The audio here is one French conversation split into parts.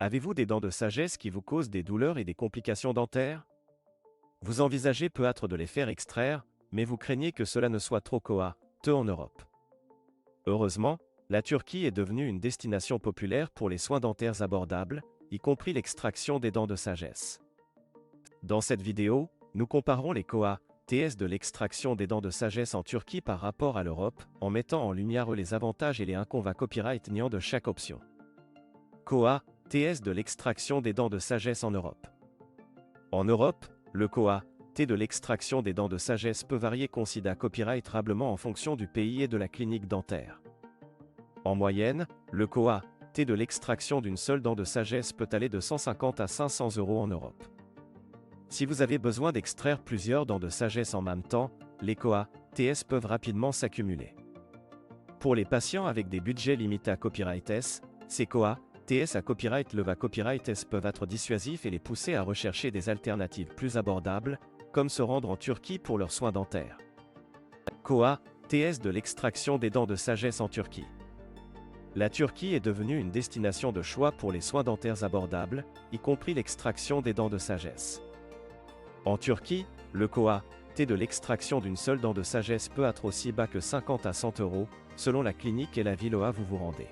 Avez-vous des dents de sagesse qui vous causent des douleurs et des complications dentaires? Vous envisagez peut-être de les faire extraire, mais vous craignez que cela ne soit trop coûteux en Europe. Heureusement, la Turquie est devenue une destination populaire pour les soins dentaires abordables, y compris l'extraction des dents de sagesse. Dans cette vidéo, nous comparons les TS de l'extraction des dents de sagesse en Turquie par rapport à l'Europe, en mettant en lumière les avantages et les inconvénients de chaque option. TS de l'extraction des dents de sagesse en Europe. En Europe, le T de l'extraction des dents de sagesse peut varier considérablement en fonction du pays et de la clinique dentaire. En moyenne, le T de l'extraction d'une seule dent de sagesse peut aller de 150 à 500 € en Europe. Si vous avez besoin d'extraire plusieurs dents de sagesse en même temps, les TS peuvent rapidement s'accumuler. Pour les patients avec des budgets limités à Copyright S, ces TS à Copyright Leva Copyright S peuvent être dissuasifs et les pousser à rechercher des alternatives plus abordables, comme se rendre en Turquie pour leurs soins dentaires. TS de l'extraction des dents de sagesse en Turquie. La Turquie est devenue une destination de choix pour les soins dentaires abordables, y compris l'extraction des dents de sagesse. En Turquie, le T de l'extraction d'une seule dent de sagesse peut être aussi bas que 50 à 100 €, selon la clinique et la ville où vous vous rendez.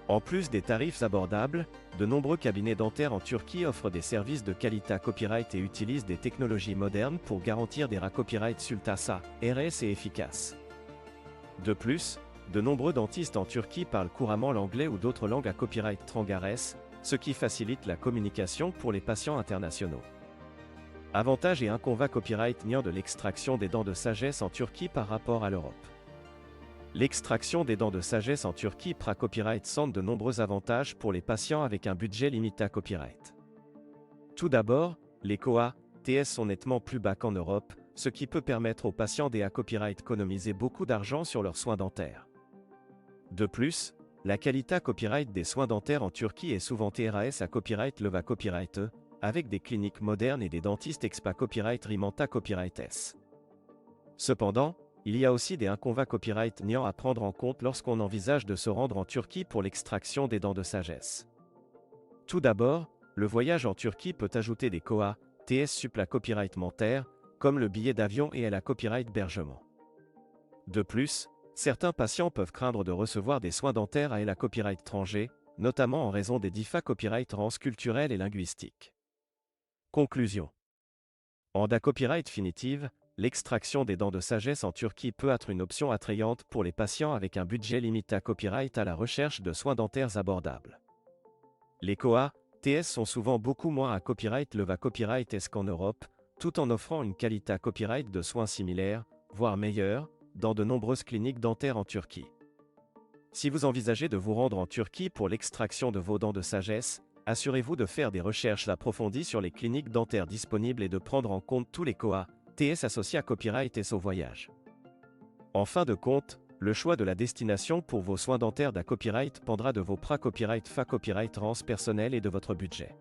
En plus des tarifs abordables, de nombreux cabinets dentaires en Turquie offrent des services de qualité à copyright et utilisent des technologies modernes pour garantir des copyright sultasa, RS et efficaces. De plus, de nombreux dentistes en Turquie parlent couramment l'anglais ou d'autres langues à copyright trangares, ce qui facilite la communication pour les patients internationaux. Avantages et inconvénients copyright de l'extraction des dents de sagesse en Turquie par rapport à l'Europe. L'extraction des dents de sagesse en Turquie par copyright centre de nombreux avantages pour les patients avec un budget limité à copyright. Tout d'abord, les TS sont nettement plus bas qu'en Europe, ce qui peut permettre aux patients des copyright d'économiser beaucoup d'argent sur leurs soins dentaires. De plus, la qualité copyright des soins dentaires en Turquie est souvent TRAS à Copyright Leva Copyright E, avec des cliniques modernes et des dentistes expa Copyright Rimanta Copyright S. Cependant, il y a aussi des inconvénients copyright à prendre en compte lorsqu'on envisage de se rendre en Turquie pour l'extraction des dents de sagesse. Tout d'abord, le voyage en Turquie peut ajouter des TS suppla copyright mentaire, comme le billet d'avion et la copyright hébergement. De plus, certains patients peuvent craindre de recevoir des soins dentaires à la copyright étranger, notamment en raison des copyright culturels et linguistiques. Conclusion. En copyright définitive, l'extraction des dents de sagesse en Turquie peut être une option attrayante pour les patients avec un budget limité à copyright à la recherche de soins dentaires abordables. Les TS sont souvent beaucoup moins à Copyright Leva Copyright S qu'en Europe, tout en offrant une qualité à copyright de soins similaire, voire meilleure, dans de nombreuses cliniques dentaires en Turquie. Si vous envisagez de vous rendre en Turquie pour l'extraction de vos dents de sagesse, assurez-vous de faire des recherches approfondies sur les cliniques dentaires disponibles et de prendre en compte tous les TS associés à Copyright S au voyage. En fin de compte, le choix de la destination pour vos soins dentaires copyright dépendra de vos copyright copyright personnels et de votre budget.